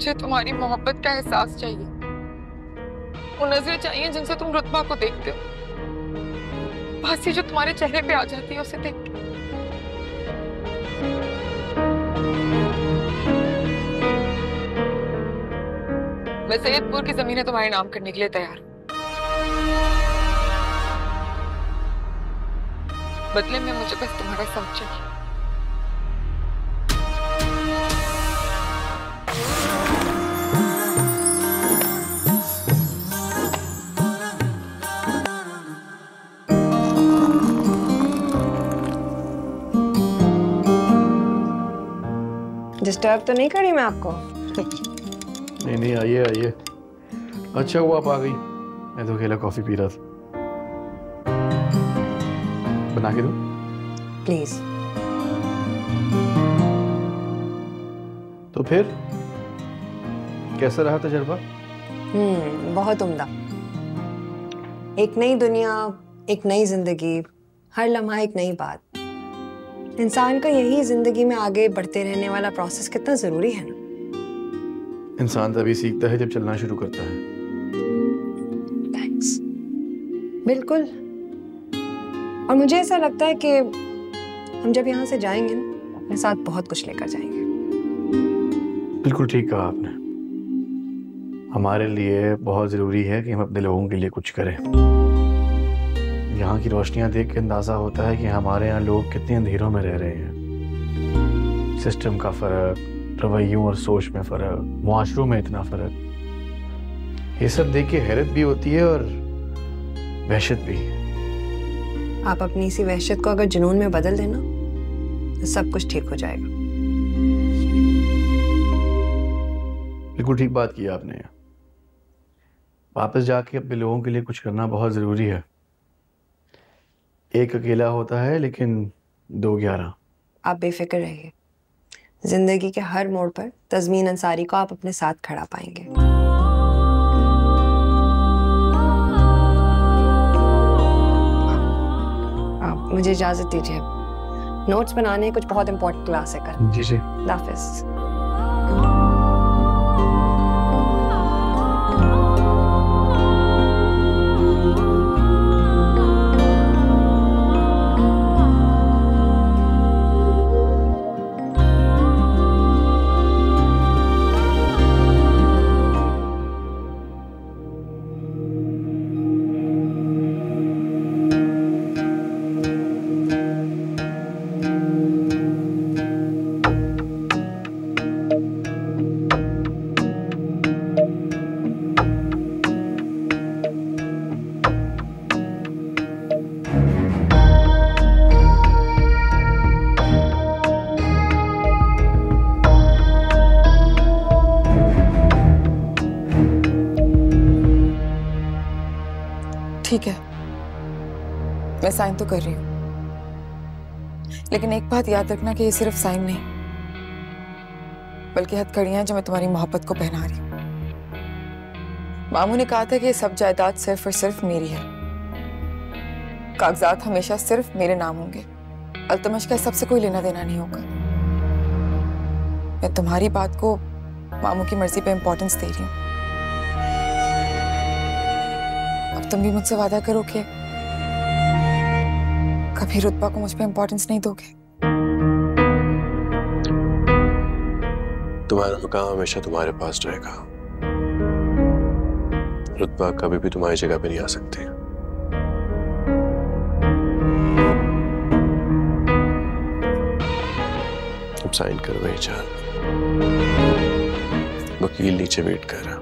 मुझे तुम्हारी मोहब्बत का एहसास चाहिए। वो नजरें चाहिए जिनसे तुम रुतबा को देखते हो। हंसी जो तुम्हारे चेहरे पे आ जाती है उसे देख के। मैं सैयदपुर की जमीनें तुम्हारे नाम करने के लिए तैयार हूँ। बदले में मुझे बस तुम्हारा साथ चाहिए। डिस्टर्ब तो नहीं करी मैं आपको? नहीं नहीं, आइए आइए। अच्छा हुआ आप आ गई, मैं तो अकेला कॉफी पी रहा था। बना के दो प्लीज। तो फिर कैसा रहा तजुर्बा? बहुत उम्दा। एक नई दुनिया, एक नई जिंदगी, हर लम्हा एक नई बात। इंसान का यही जिंदगी में आगे बढ़ते रहने वाला प्रोसेस कितना जरूरी है ना। इंसान तभी सीखता है जब चलना शुरू करता है। थैंक्स। बिल्कुल। और मुझे ऐसा लगता है कि हम जब यहाँ से जाएंगे ना, अपने साथ बहुत कुछ लेकर जाएंगे। बिल्कुल ठीक कहा आपने। हमारे लिए बहुत जरूरी है कि हम अपने लोगों के लिए कुछ करें। यहाँ की रोशनियां देख के अंदाजा होता है कि हमारे यहाँ लोग कितने अंधेरों में रह रहे हैं। सिस्टम का फर्क, रवैयों और सोच में फर्क, मुआशरों में इतना फर्क, ये सब देख के हैरत भी होती है और वहशत भी। आप अपनी इसी वहशत को अगर जुनून में बदल देना तो सब कुछ ठीक हो जाएगा। बिल्कुल ठीक बात की आपने। वापस जाके अपने लोगों के लिए कुछ करना बहुत जरूरी है। एक अकेला होता है लेकिन दो 11। आप बेफिक्र रहिए, जिंदगी के हर मोड़ पर तज़मीन अंसारी को आप अपने साथ खड़ा पाएंगे। आप मुझे इजाजत दीजिए, नोट्स बनाने कुछ बहुत इंपॉर्टेंट क्लास है कल। जी जी। हाफिज़। ठीक है, मैं साइन तो कर रही हूँ, लेकिन एक बात याद रखना कि ये सिर्फ साइन नहीं बल्कि हथकड़ियां जो मैं तुम्हारी मोहब्बत को पहना रही हूँ। मामू ने कहा था कि ये सब जायदाद सिर्फ और सिर्फ मेरी है। कागजात हमेशा सिर्फ मेरे नाम होंगे। अल्तमश का सबसे कोई लेना देना नहीं होगा। मैं तुम्हारी बात को मामू की मर्जी पे इंपॉर्टेंस दे रही हूँ। अब तुम भी मुझसे वादा करो कि कभी रुतबा को मुझ पे इंपॉर्टेंस नहीं दोगे। तुम्हारा मुकाम हमेशा तुम्हारे पास रहेगा। रुतबा कभी भी तुम्हारी जगह पे नहीं आ सकती। अब साइन करो भाई जान। वकील नीचे वेट कर रहा।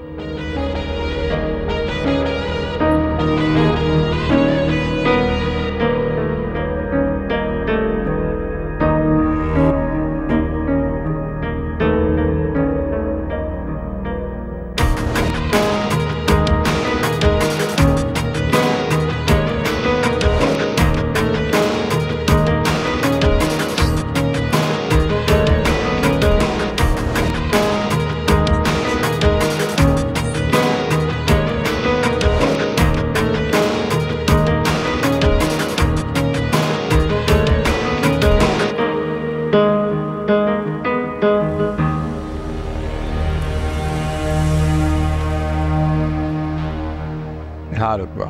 हाँ रुतबा,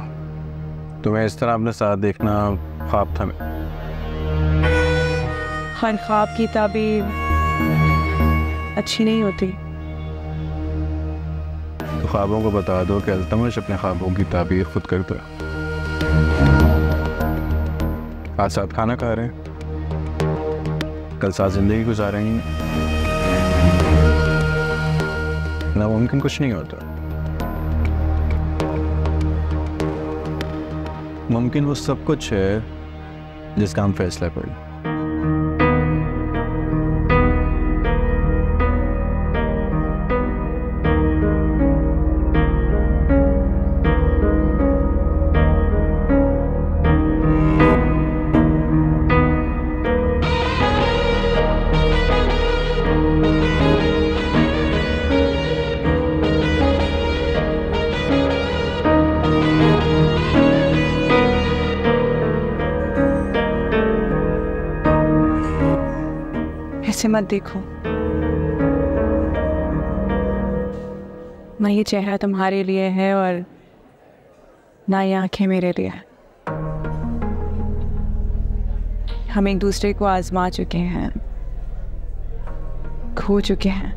तुम्हें इस तरह अपने साथ देखना ख्वाब था। मैं हर ख्वाब की ताबीर अच्छी नहीं होती। तो ख्वाबों को बता दो कि अल्तमश अपने ख्वाबों की ताबीर खुद करता है। आज साथ खाना खा रहे हैं, कल साथ जिंदगी गुजारेंगे। नामुमकिन कुछ नहीं होता, मुमकिन वो सब कुछ है जिसका हम फैसला करें। ऐसे मत देखो, ना ये चेहरा तुम्हारे लिए है और ना ये आंखें मेरे लिए। हम एक दूसरे को आजमा चुके हैं, खो चुके हैं,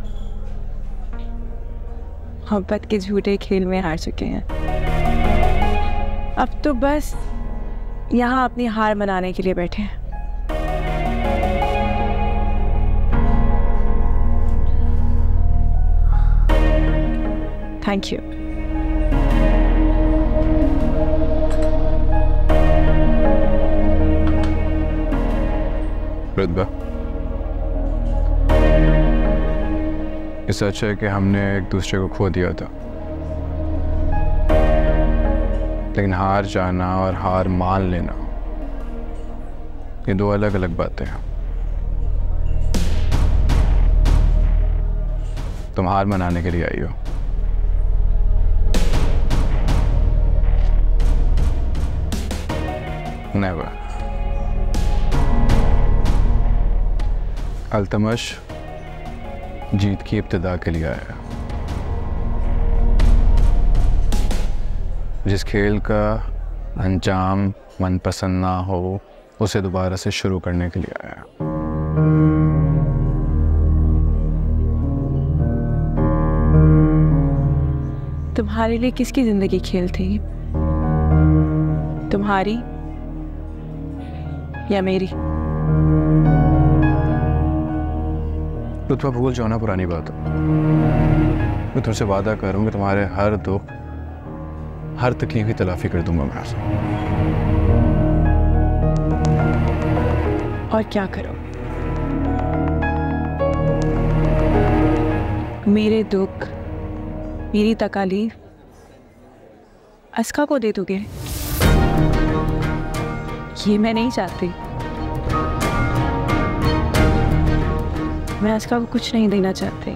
मोहब्बत के झूठे खेल में हार चुके हैं। अब तो बस यहाँ अपनी हार मनाने के लिए बैठे हैं। Thank you. रुतबा, इससे अच्छा है कि हमने एक दूसरे को खो दिया था, लेकिन हार जाना और हार मान लेना ये दो अलग अलग बातें हैं। तुम हार मनाने के लिए आई हो, नेवर। अल्तमश जीत की इब्तिदा के लिए आया। जिस खेल का अंजाम मनपसंद ना हो उसे दोबारा से शुरू करने के लिए आया। तुम्हारे लिए किसकी जिंदगी खेल थी? तुम्हारी या मेरी? रुतबा भूल जाओ ना पुरानी बात। मैं तुमसे वादा करूंगा तुम्हारे हर दुख हर तकलीफ की तलाफी कर दूंगा मैं। और क्या करो? मेरे दुख मेरी तकालीफ अस्का को दे दोगे? ये मैं नहीं चाहती। मैं अस्का को कुछ नहीं देना चाहती,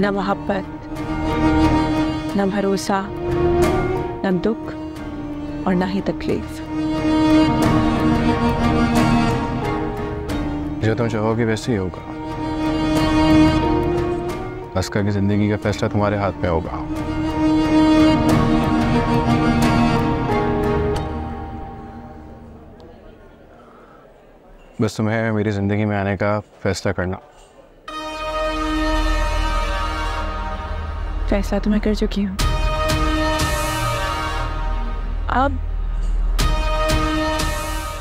न मोहब्बत, न भरोसा, न दुख और न ही तकलीफ। जो तुम चाहोगे वैसे ही होगा। अस्का की जिंदगी का फैसला तुम्हारे हाथ में होगा। बस तुम्हें मेरी जिंदगी में आने का फैसला करना। फैसला तो मैं कर चुकी हूँ। अब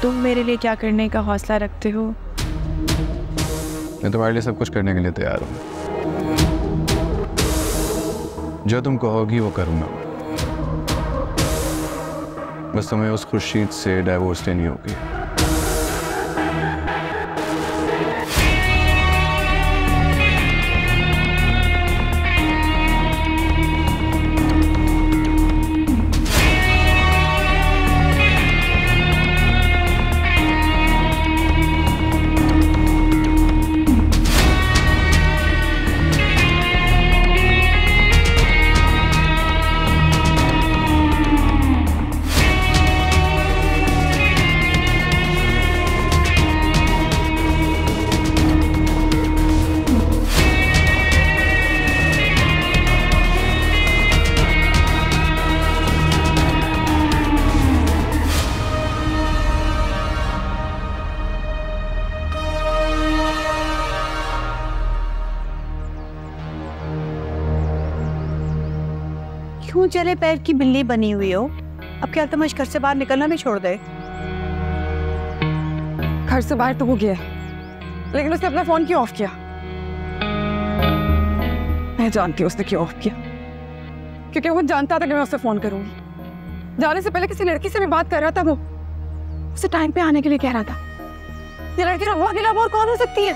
तुम मेरे लिए क्या करने का हौसला रखते हो? मैं तुम्हारे लिए सब कुछ करने के लिए तैयार हूँ। जो तुम कहोगी वो करूँगा मैं। बस तुम्हें उस खुर्शीद से डाइवोर्स लेनी होगी। क्यों चले पैर की बिल्ली बनी हुई हो? अब क्या अल्तमश घर से बाहर निकलना भी छोड़ दे? घर से बाहर तो वो गया, लेकिन उसने अपना फोन क्यों ऑफ किया? मैं जानती हूँ उसने क्यों ऑफ किया, क्योंकि वो जानता था कि मैं उससे फोन करूंगी। जाने से पहले किसी लड़की से भी बात कर रहा था, वो उसे टाइम पे आने के लिए कह रहा था। ये लड़की रब्बा के अलावा और कौन हो सकती है?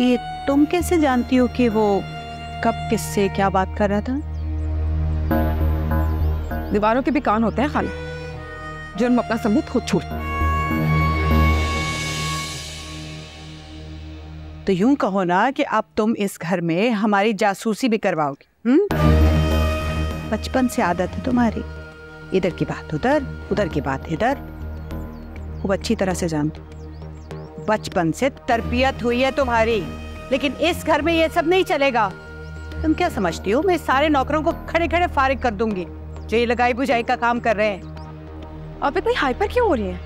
ये तुम कैसे जानती हो कि वो कब किससे क्या बात कर रहा था? दीवारों के भी कान होते हैं खाला, जुर्म अपना सबूत खुद छोड़। तो यूं कहो ना कि अब तुम इस घर में हमारी जासूसी भी करवाओगी। बचपन से आदत है तुम्हारी, इधर की बात उधर, उधर की बात इधर। खूब अच्छी तरह से जानती, बचपन से तरबियत हुई है तुम्हारी, लेकिन इस घर में ये सब नहीं चलेगा। तुम क्या समझती हो मैं सारे नौकरों को खड़े खड़े फारिग कर दूंगी जो ये लगाई बुझाई का काम कर रहे हैं? आप इतनी हाइपर क्यों हो रही हैं?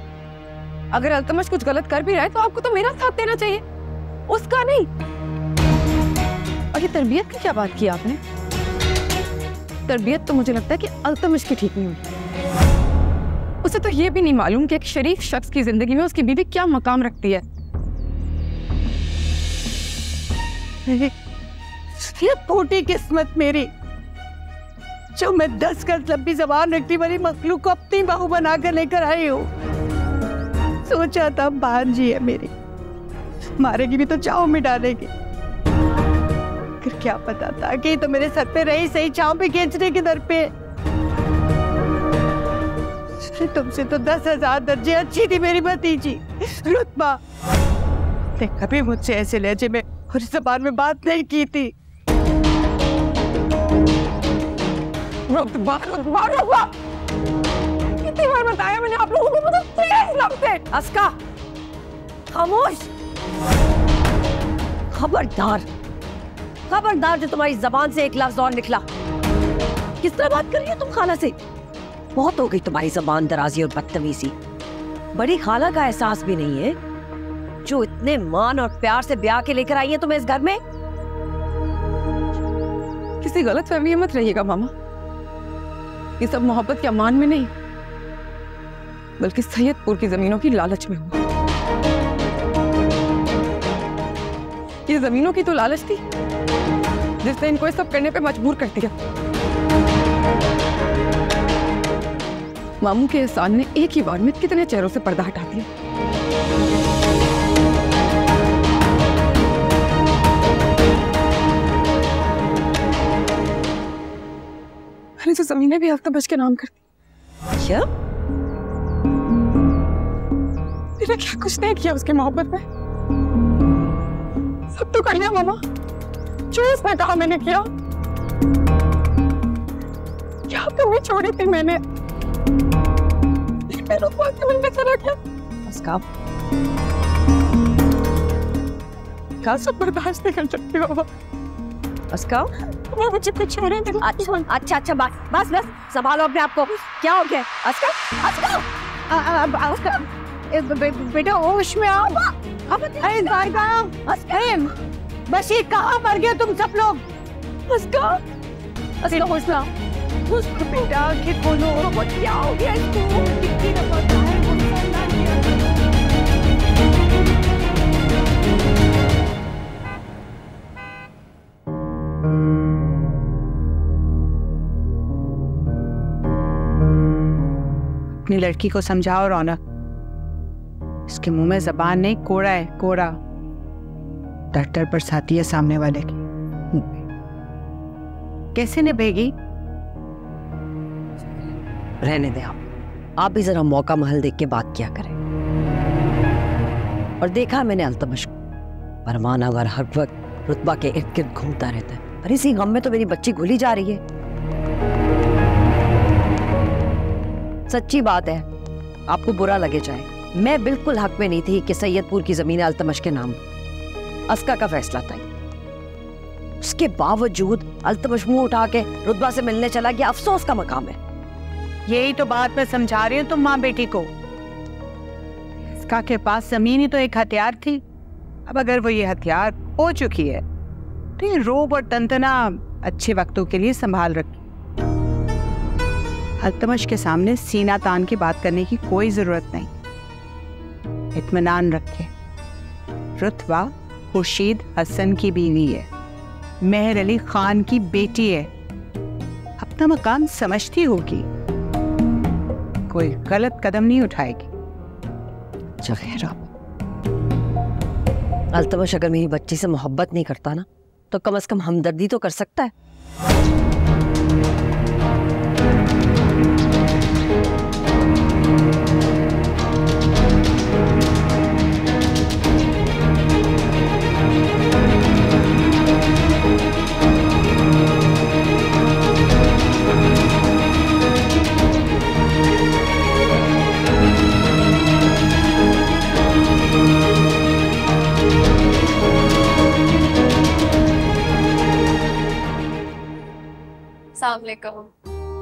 अगर अल्तमश कुछ गलत कर भी रहा है तो आपको तो मेरा साथ देना चाहिए, उसका नहीं। और ये तरबियत की क्या बात की आपने? तरबियत तो मुझे लगता है कि अल्तमश की ठीक नहीं हुई। उसे तो ये भी नहीं मालूम कि एक शरीफ शख्स की जिंदगी में उसकी बीवी क्या मकाम रखती है। ये फूटी किस्मत मेरी, जो मैं 10 गज लंबी जबान रखती वाली मखलूक को अपनी बहू बनाकर लेकर आई हूँ। सोचा था भांजी है मेरी, मारेगी भी तो चाव में डालेगी। फिर क्या पता था कि तो मेरे सर पे रही सही चाव पे खींचने के दर पे। तुमसे तो 10,000 दर्जे अच्छी थी मेरी भतीजी रुतबा। ने कभी मुझसे ऐसे लहजे में और ज़बान में बात नहीं की थी। रुतबा, रुतबा, रुतबा। कितनी बार बताया मैंने आप लोगों को, मुझे तेज लगते। अस्का, खामोश। खबरदार, खबरदार जो तुम्हारी जबान से एक लफ्ज और निकला। किस तरह बात कर रही हो तुम खाला से? बहुत हो गई तुम्हारी जबान दराजी और बदतमीजी। बड़ी खाला का एहसास भी नहीं है जो इतने मान और प्यार से ब्याह के लेकर आई है तुम्हें इस घर में। किसी गलत फहमी मत रहिएगा मामा, ये सब मोहब्बत के अमान में नहीं बल्कि सैयदपुर की जमीनों की लालच में हुआ। ये जमीनों की तो लालच थी जिसने इनको ये सब करने पे मजबूर कर दिया। मामू के एहसान ने एक ही बार में कितने चेहरों से पर्दा हटा दिया। मैंने तो जमीनें भी अल्तमश के नाम कर दी। क्या? मैंने क्या कुछ नहीं किया उसकी मोहब्बत में, सब तो कर लिया मामा जो उसने कहा मैंने किया। क्या कमी छोड़ी थी मैंने? मिलने चला गया। क्या सब बर्दाश्त नहीं कर सकती हो? अस्का, वो मुझे कुछ हो रहे थे। अच्छा अच्छा बस बस बस संभालो अपने आप को। क्या हो गया? अस्का, अस्का, बेटा होश में आओ। अरे बस ये कहाँ मर गए तुम सब लोग? अस्का, अस्का होश में आओ। बेटा कि बोलो क्या हो गया इसको? कितनी नफरत है अपनी लड़की को समझाओ रौनक, इसके मुंह में जबान नहीं, कोड़ा है कोड़ा। डर बरसाती है सामने वाले की, कैसे निभेगी? रहने दे आप भी जरा मौका महल देख के बात किया करें। और देखा मैंने अल्तमश को, परवाना वर हर वक्त रुतबा के इर्द गिर्द घूमता रहता है, पर इसी गम में तो मेरी बच्ची घुली जा रही है। सच्ची बात है, आपको बुरा लगे जाए, मैं बिल्कुल हक में नहीं थी कि सैयदपुर की जमीन अल्तमश के नाम। अस्का का फैसला था, उसके बावजूद अल्तमश मुंह उठा के रुतबा से मिलने चला गया। अफसोस का मकाम है। यही तो बात मैं समझा रही हूँ तुम माँ बेटी को। इसका के पास जमीन ही तो एक हथियार थी। अब अगर वो ये हथियार हो चुकी है तो ये रोब और तंतना अच्छे वक्तों के लिए संभाल रखी। अल्तमश के सामने सीना तान के बात करने की कोई जरूरत नहीं। इत्मीनान रखे, रुतबा खुर्शीद हसन की बीवी है, मेहर अली खान की बेटी है, अपना मकाम समझती होगी, कोई गलत कदम नहीं उठाएगी। जगैरा, अल्तमश अगर मेरी बच्ची से मोहब्बत नहीं करता ना, तो कम से कम हमदर्दी तो कर सकता है।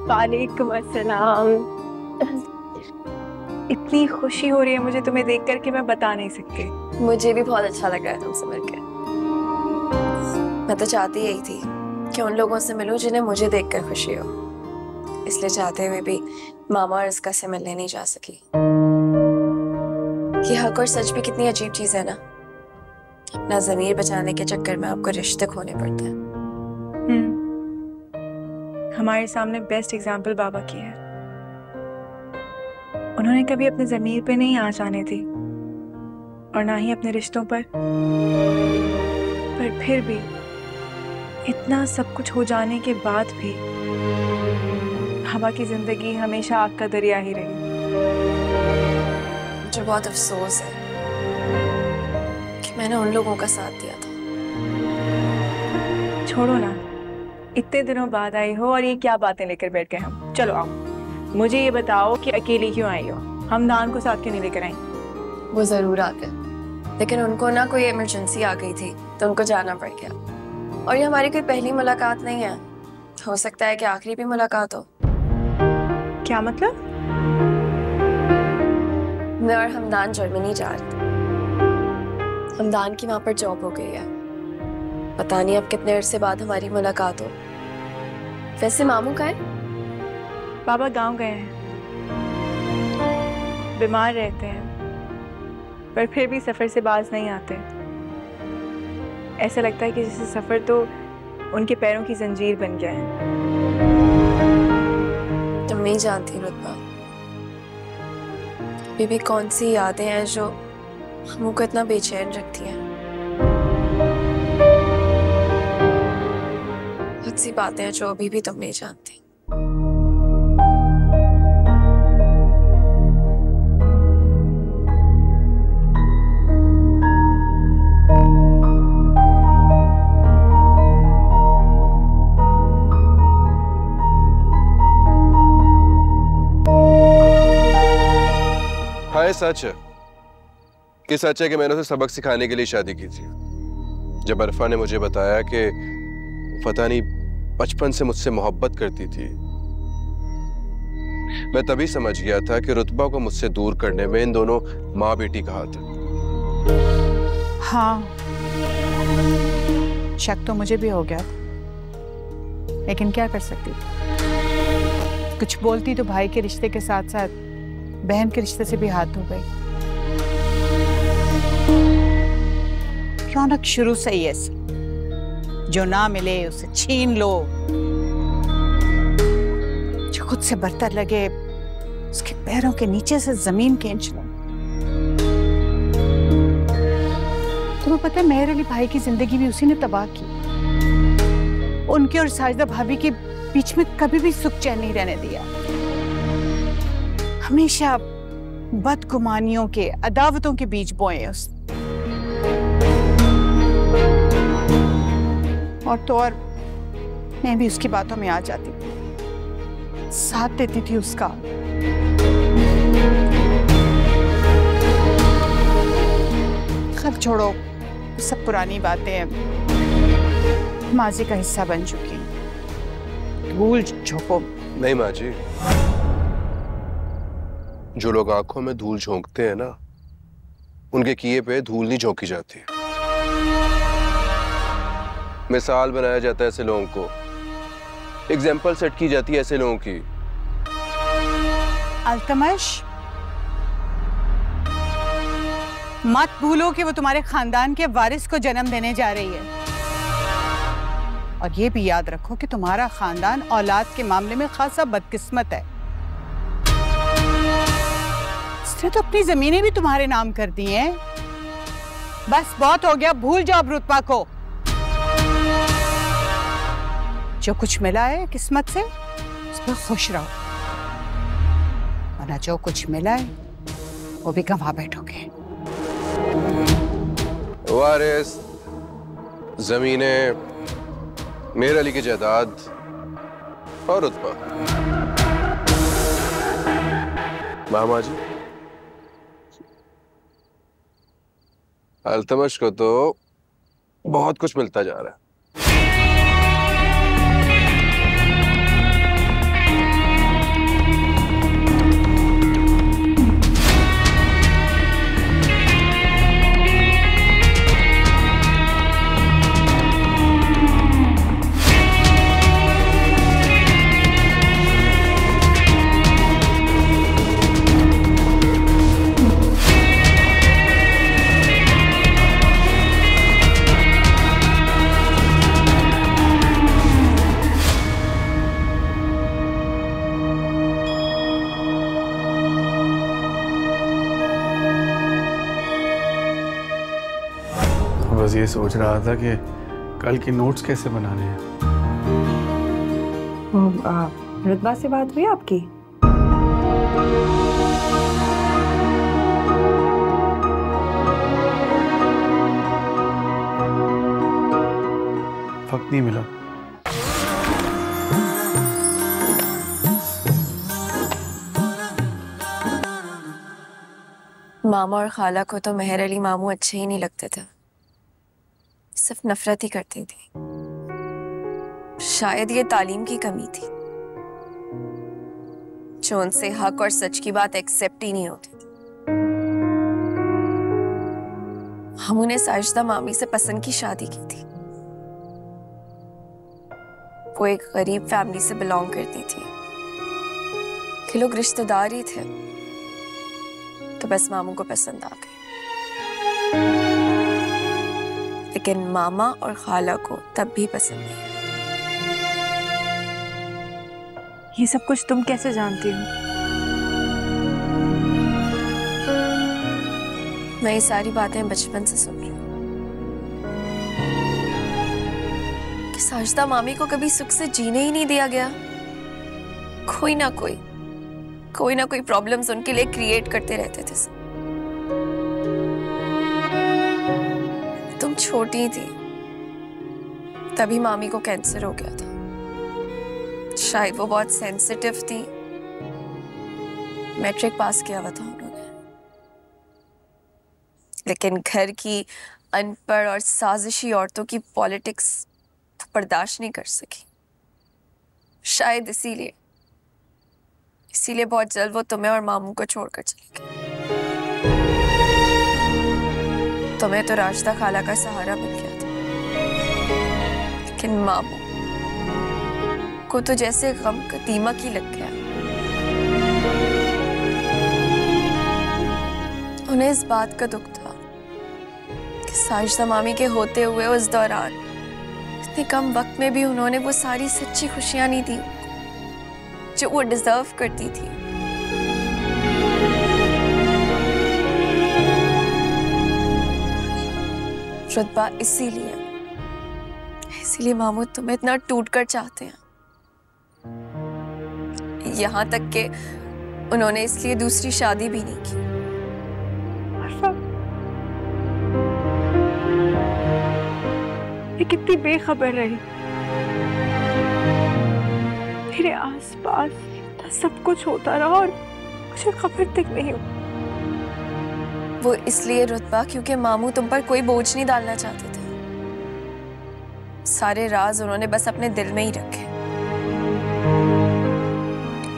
वालेकुम अस्सलाम। इतनी खुशी हो रही है मुझे तुम्हें देख कर कि मैं बता नहीं सकती। मुझे भी बहुत अच्छा लग रहा है तुमसे मिलकर। मैं तो चाहती यही थी कि उन लोगों से मिलूं जिन्हें मुझे देखकर खुशी हो, इसलिए चाहते हुए भी मामा और इसका से मिलने नहीं जा सकी। ये हक और सच भी कितनी अजीब चीज है ना, अपना ज़मीर बचाने के चक्कर में आपको रिश्ते खोने पड़ते हैं। हमारे सामने बेस्ट एग्जाम्पल बाबा की है। उन्होंने कभी अपने ज़मीर पे नहीं आँच आने दी और ना ही अपने रिश्तों पर फिर भी इतना सब कुछ हो जाने के बाद भी बाबा की जिंदगी हमेशा आग का दरिया ही रही। मुझे बहुत अफसोस है कि मैंने उन लोगों का साथ दिया था। छोड़ो ना, इतने दिनों बाद आई हो और ये क्या बातें लेकर बैठ गए हम। चलो आओ, मुझे ये बताओ कि अकेली क्यों आई हो, हमदान को साथ क्यों नहीं लेकर आई? वो जरूर आते, लेकिन उनको ना कोई इमरजेंसी आ गई थी तो उनको जाना पड़ गया। और ये हमारी कोई पहली मुलाकात नहीं है, हो सकता है कि आखिरी भी मुलाकात हो। क्या मतलब? मैं और हमदान जर्मनी जा रहे थे। हमदान की वहां पर जॉब हो गई है, पता नहीं अब कितने अरसे बाद हमारी मुलाकात हो। वैसे मामू का है? बाबा गांव गए हैं, बीमार रहते हैं, पर फिर भी सफर से बाज नहीं आते। ऐसा लगता है कि जैसे सफर तो उनके पैरों की जंजीर बन गया है। तुम नहीं जानती रुतबा, अभी भी कौन सी यादें हैं जो हमको इतना बेचैन रखती हैं। बहुत सी बातें हैं जो अभी भी तुम नहीं जानती। हाँ, सच है कि सच है कि मैंने उसे सबक सिखाने के लिए शादी की थी। जब अरफा ने मुझे बताया कि पता नहीं बचपन से मुझसे मोहब्बत करती थी, मैं तभी समझ गया था कि रुतबा को मुझसे दूर करने में इन दोनों माँ बेटी का हाथ है। हाँ, शक तो मुझे भी हो गया था, लेकिन क्या कर सकती थी? कुछ बोलती तो भाई के रिश्ते के साथ साथ बहन के रिश्ते से भी हाथ धो गई। रौनक शुरू से ही ऐसी, जो ना मिले उसे छीन लो, जो खुद से बरतर लगे उसके पैरों के नीचे से जमीन खींच लो। तुम्हें पता है मेहर अली भाई की जिंदगी भी उसी ने तबाह की। उनके और साजिदा भाभी के बीच में कभी भी सुख चैन नहीं रहने दिया। हमेशा बदगुमानियों के, अदावतों के बीच बोए उस। और तो और मैं भी उसकी बातों में आ जाती थी, साथ देती थी उसका। खैर छोड़ो, सब पुरानी बातें माजी का हिस्सा बन चुकी, भूल झोंको। नहीं माँ जी, जो लोग आंखों में धूल झोंकते हैं ना, उनके किए पे धूल नहीं झोंकी जाती। मिसाल बनाया जाता है ऐसे लोगों को, एग्जाम्पल सेट की जाती है ऐसे लोगों की। अल्तमश, मत भूलो कि वो तुम्हारे खानदान के वारिस को जन्म देने जा रही है। और ये भी याद रखो कि तुम्हारा खानदान औलाद के मामले में खासा बदकिस्मत है। उसने तो अपनी जमीनें भी तुम्हारे नाम कर दी हैं। बस बहुत हो गया, भूल जाओ अब रुतबा को। जो कुछ मिला है किस्मत से उसमें खुश रहो, वरना जो कुछ मिला है वो भी गंवा बैठोगे। वारिस, जमीनें, मेर अली की जायदाद और रुतबा। मामा जी, अल्तमश को तो बहुत कुछ मिलता जा रहा है। बस ये सोच रहा था कि कल के नोट्स कैसे बनाने हैं। रुतबा से बात हुई आपकी? वक्त नहीं मिला। मामा और खाला को तो मेहर अली मामू अच्छे ही नहीं लगते थे, सिर्फ नफरत ही करती थी। शायद ये तालीम की कमी थी जो उनसे हक और सच की बात एक्सेप्ट ही नहीं होती थी। हम उन्हें साजिदा मामी से पसंद की शादी की थी। वो एक गरीब फैमिली से बिलोंग करती थी कि लोग रिश्तेदार ही थे, तो बस मामू को पसंद आ गई। लेकिन मामा और खाला को तब भी पसंद नहीं। ये सब कुछ तुम कैसे जानती हो? मैं ये सारी बातें बचपन से सुन रही हूँ कि साजिदा मामी को कभी सुख से जीने ही नहीं दिया गया। कोई ना कोई प्रॉब्लम्स उनके लिए क्रिएट करते रहते थे। तुम छोटी थी तभी मामी को कैंसर हो गया था। शायद वो बहुत सेंसिटिव थी। मैट्रिक पास किया हुआ था उन्होंने, लेकिन घर की अनपढ़ और साजिशी औरतों की पॉलिटिक्स बर्दाश्त नहीं कर सकी। शायद इसीलिए बहुत जल्द वो तुम्हें और मामू को छोड़कर चले गए। तुम्हें तो राशिदा खाला का सहारा मिल गया था, लेकिन मामू को तो जैसे गम का दीमक ही लग गया। उन्हें इस बात का दुख था कि साजिदा मामी के होते हुए उस दौरान इतने कम वक्त में भी उन्होंने वो सारी सच्ची खुशियां नहीं दी जो वो डिजर्व करती थी। रुतबा, इसीलिए मामू तुम्हें इतना टूटकर चाहते हैं। यहाँ तक कि उन्होंने इसलिए दूसरी शादी भी नहीं की। ये कितनी बेखबर रही। मेरे आसपास सब कुछ होता रहा और मुझे खबर तक नहीं हुई। वो इसलिए रुतबा क्योंकि मामू तुम पर कोई बोझ नहीं डालना चाहते थे। सारे राज उन्होंने बस अपने दिल में ही रखे।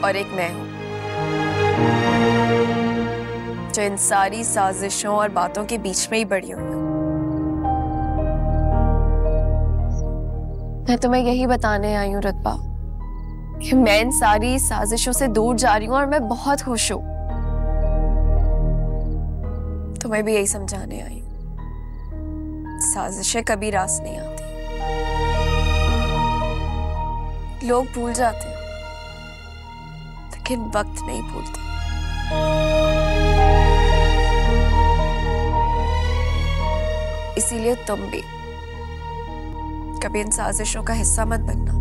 और एक मैं हूं जो इन सारी साजिशों और बातों के बीच में ही बड़ी हुई हूं। मैं तुम्हें यही बताने आई हूं रुतबा कि मैं इन सारी साजिशों से दूर जा रही हूँ और मैं बहुत खुश हूँ। तुम्हें भी यही समझाने आई हूँ, साजिशें कभी रास नहीं आती, लोग भूल जाते हैं लेकिन वक्त नहीं भूलता। इसीलिए तुम भी कभी इन साजिशों का हिस्सा मत बनना।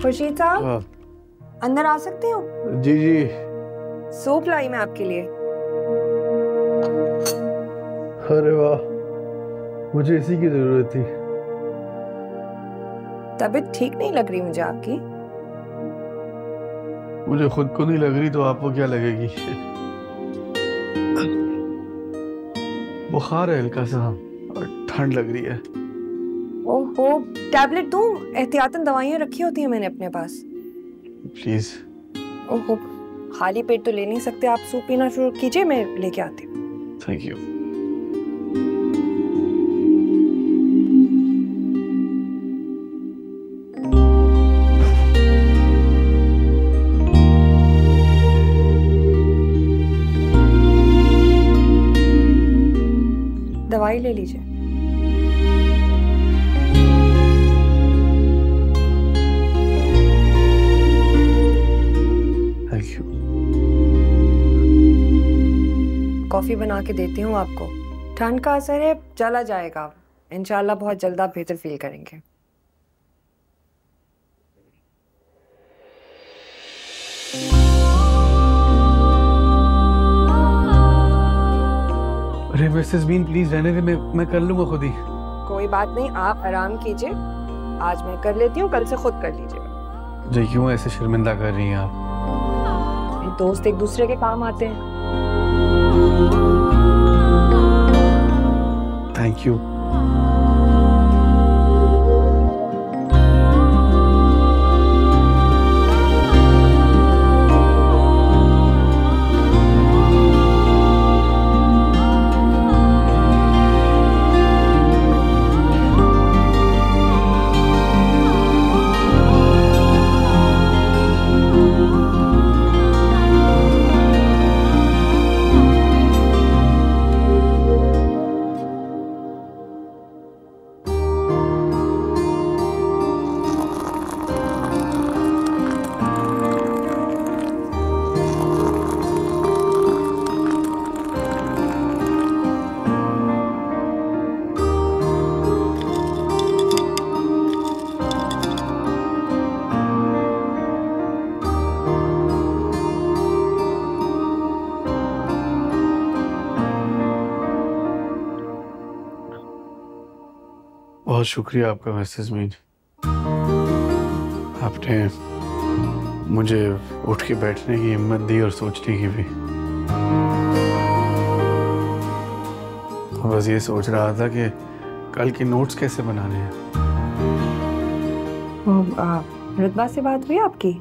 खुर्शीद साहब, अंदर आ सकते हो? जी जी। सूप लाई मैं आपके लिए। अरे वाह, मुझे इसी की जरूरत थी। तबीयत ठीक नहीं लग रही मुझे आपकी। मुझे खुद को नहीं लग रही तो आपको क्या लगेगी? बुखार है हल्का सा और ठंड लग रही है। ओहो, टैबलेट दूं? एहतियातन दवाइयां रखी होती हैं मैंने अपने पास। प्लीज। ओहो, खाली पेट तो ले नहीं सकते आप। सूप पीना शुरू कीजिए, मैं लेके आती हूँ। Thank you. दवाई ले लीजिए। कॉफी बना के देती हूँ आपको। ठंड का असर है, चला जाएगा। इंशाल्लाह बहुत जल्द आप बेहतर फील करेंगे। अरे मिसेस बीन, प्लीज रहने दे, मैं कर लूंगा खुद ही। कोई बात नहीं, आप आराम कीजिए। आज मैं कर लेती हूँ, कल से खुद कर लीजिएगा। मुझे क्यों ऐसे शर्मिंदा कर रही हैं आप? दोस्त एक दूसरे के काम आते हैं। Thank you. बहुत शुक्रिया आपका मिसेस मीन। आपने मुझे उठ के बैठने की हिम्मत दी और सोचने की भी। बस ये सोच रहा था कि कल के नोट्स कैसे बनाने हैं। रुतबा से बात हुई आपकी?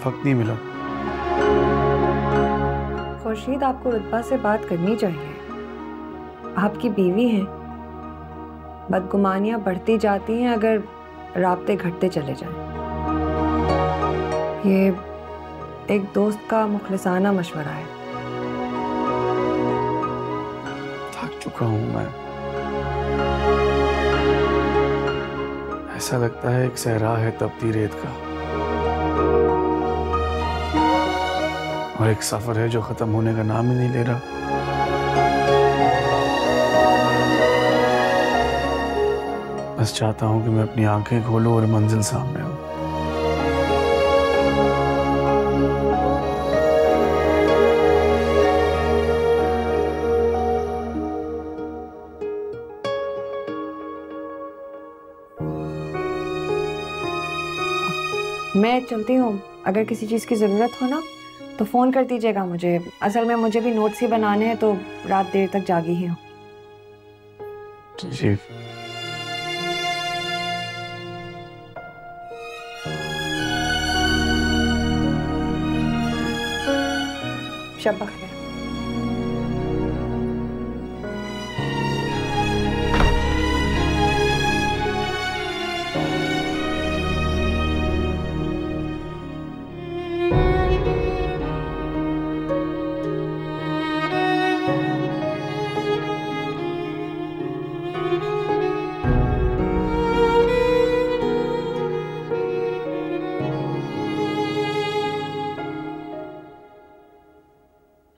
वक्त नहीं मिला। खुर्शीद, आपको रुतबा से बात करनी चाहिए। आपकी बीवी हैं। बदगुमानियां बढ़ती जाती हैं अगर राब्ते घटते चले जाएं। ये एक दोस्त का मुखलिसाना मशवरा है। थक चुका हूं मैं। ऐसा लगता है एक सहरा है तपती रेत का, और एक सफर है जो खत्म होने का नाम ही नहीं ले रहा। बस चाहता हूं कि मैं अपनी आंखें खोलूं और मंजिल सामने हो। मैं चलती हूँ, अगर किसी चीज़ की ज़रूरत हो ना तो फ़ोन कर दीजिएगा मुझे। असल में मुझे भी नोट्स ही बनाने हैं तो रात देर तक जागी ही हूँ। जी शब बखैर।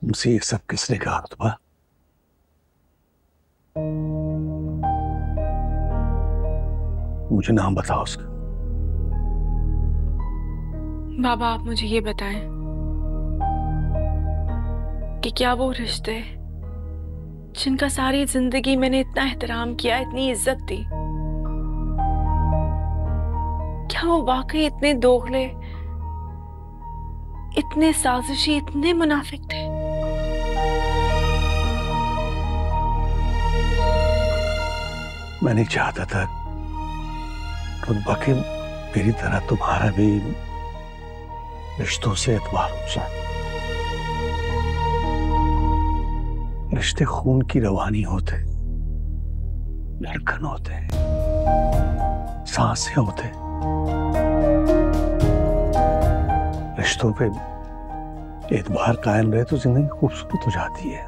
तुमसे ये सब किसने कहा रुतबा? मुझे नाम बताओ उसका। बाबा आप मुझे ये बताएं कि क्या वो रिश्ते जिनका सारी जिंदगी मैंने इतना एहतराम किया, इतनी इज्जत दी, क्या वो वाकई इतने दोगले, इतने साजिशी, इतने मुनाफिक थे? मैं नहीं चाहता था रुतबा कि मेरी तरह तुम्हारा भी रिश्तों से एतबार हो जाए। रिश्ते खून की रवानी होते, धड़कन होते, सांसें होते। रिश्तों पे एतबार कायम रहे तो जिंदगी खूबसूरत हो जाती है।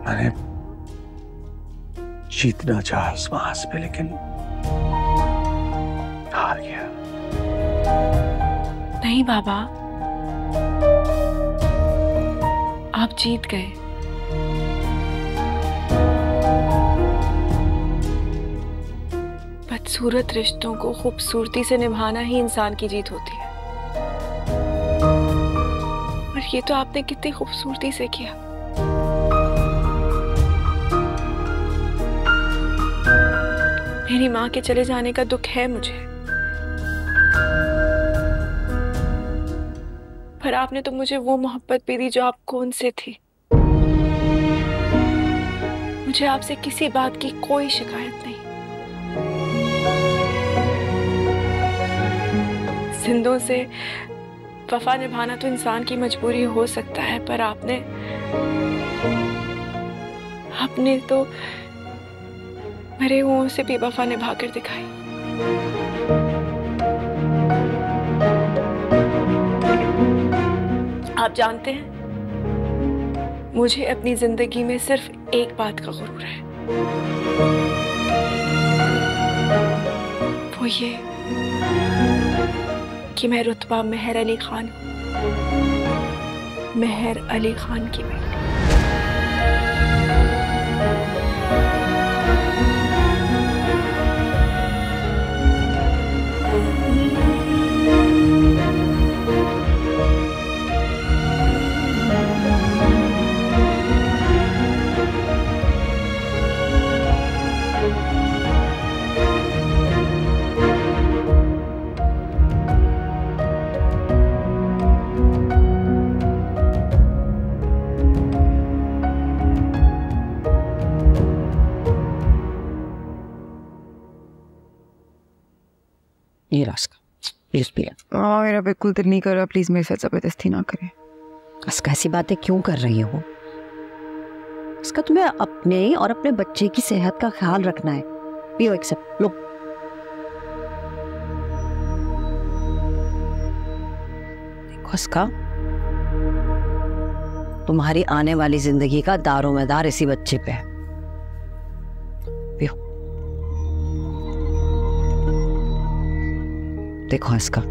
मैंने जीतना चाहा इस महाज पे, लेकिन हार गया। नहीं बाबा, आप जीत गए। बदसूरत रिश्तों को खूबसूरती से निभाना ही इंसान की जीत होती है, और ये तो आपने कितनी खूबसूरती से किया। मेरी माँ के चले जाने का दुख है मुझे, पर आपने तो मुझे वो मोहब्बत भी दी जो आपको उनसे थी। मुझे आपसे किसी बात की कोई शिकायत नहीं। जिंदों से वफा निभाना तो इंसान की मजबूरी हो सकता है, पर आपने तो मरे हुओं से भी वफा निभा कर दिखाई। आप जानते हैं, मुझे अपनी जिंदगी में सिर्फ एक बात का गुरूर है, वो ये कि मैं रुतबा मेहर अली खान, मेहर अली खान की बेटी। ये रास्का प्लीज पिया। मेरा बिल्कुल दिल नहीं कर रहा, प्लीज मेरे साथ जबरदस्ती ना करें। रास्का ऐसी बातें क्यों कर रही हो? इसका तुम्हें अपने और अपने बच्चे की सेहत का ख्याल रखना है। पियो एक सिप, लो। देखो इसका, तुम्हारी आने वाली जिंदगी का दारोमदार इसी बच्चे पे है। पियो। देखो इसका,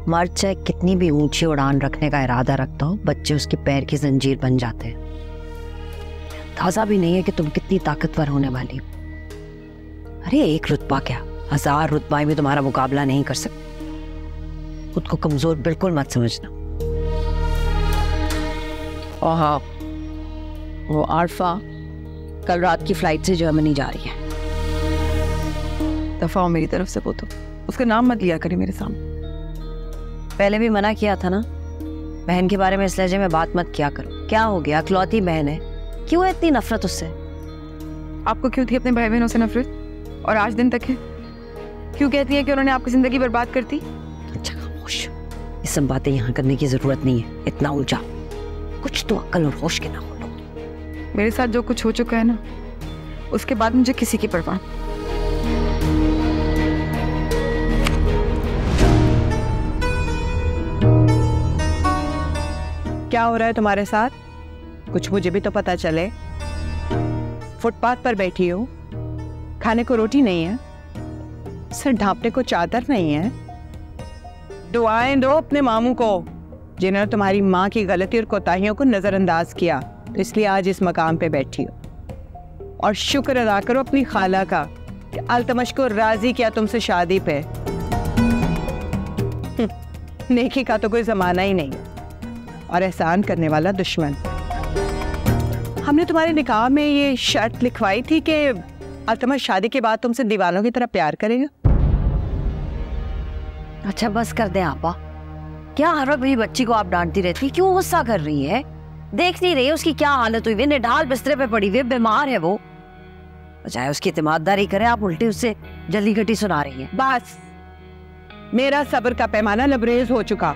मर्द चाहे कितनी भी ऊंची उड़ान रखने का इरादा रखता हो, बच्चे उसके पैर की जंजीर बन जाते हैं। ताजा भी नहीं है कि तुम कितनी ताकतवर होने वाली हो। अरे एक रुतबा क्या, 1000 रुतबाएं भी तुम्हारा मुकाबला नहीं कर सकते। खुद को कमजोर बिल्कुल मत समझना। और हाँ, वो आरफा कल रात की फ्लाइट से जर्मनी जा रही है। दफा हो मेरी तरफ से, वो तो उसका नाम मत लिया करी मेरे सामने। पहले भी मना किया था ना, बहन के बारे में इस लहजे में बात मत किया करो। क्या हो गया, इकलौती बहन है, क्यों है इतनी नफरत उससे? आपको क्यों थी अपने भाई बहनों से नफरत, और आज दिन तक है? क्यों कहती है कि उन्होंने आपकी जिंदगी बर्बाद कर दी? अच्छा खामोश, ये सब बातें यहाँ करने की जरूरत नहीं है, इतना उलझा। कुछ तो अक्ल और होश के ना हो लोग। मेरे साथ जो कुछ हो चुका है ना, उसके बाद मुझे किसी की परवाह नहीं। क्या हो रहा है तुम्हारे साथ? कुछ मुझे भी तो पता चले। फुटपाथ पर बैठी हो, खाने को रोटी नहीं है, सर ढांपने को चादर नहीं है। दुआएं दो अपने मामू को, जिन्होंने तुम्हारी माँ की गलती और कोताहियों को नजरअंदाज किया, तो इसलिए आज इस मकाम पे बैठी हो। और शुक्र अदा करो अपनी खाला का कि अल्तमश को राजी किया तुमसे शादी पे। नेकी का तो कोई जमाना ही नहीं, और एहसान करने वाला दुश्मन। हमने तुम्हारे निकाह में ये शर्त लिखवाई थी कि अल्तमश शादी के बाद तुमसे दीवानों की तरह प्यार करेगा। अच्छा बस कर दे आपा, क्या हर वक्त मेरी बच्ची को आप डांटती रहती, क्यों गुस्सा कर रही है? देख नहीं रही उसकी क्या हालत हुई है, निढाल बिस्तरे पे पड़ी हुई, बीमार है वो। चाहे उसकी इत्मीदारी करे, आप उल्टी उससे जल्दी घटी सुना रही है। बस, मेरा सब्र का पैमाना लबरेज हो चुका।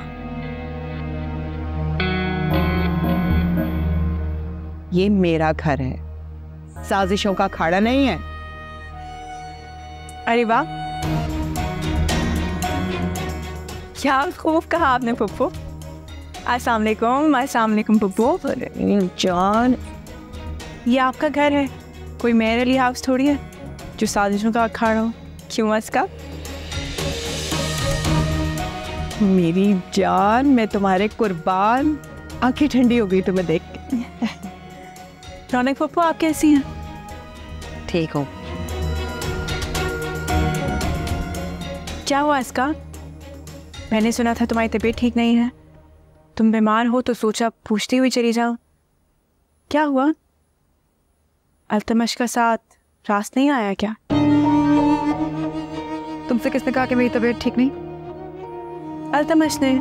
ये मेरा घर है, साजिशों का अखाड़ा नहीं है। अरे वाह, क्या खूब कहा आपने पप्पू। अस्सलाम वालेकुम। अस्सलाम वालेकुम पप्पू। जान, ये आपका घर है, कोई मेरे लिए हाउस थोड़ी है जो साजिशों का अखाड़ा हो। क्यों अस्का? मेरी जान, मैं तुम्हारे कुर्बान, आंखें ठंडी हो गई तुम्हें देख के। रौनक पप्पू, आप कैसी हैं? ठीक हो। क्या हुआ इसका? मैंने सुना था तुम्हारी तबीयत ठीक नहीं है, तुम बीमार हो, तो सोचा पूछती हुई चली जाओ। क्या हुआ? अल्तमश का साथ रास्त नहीं आया क्या? तुमसे किसने कहा कि मेरी तबीयत ठीक नहीं? अल्तमश ने।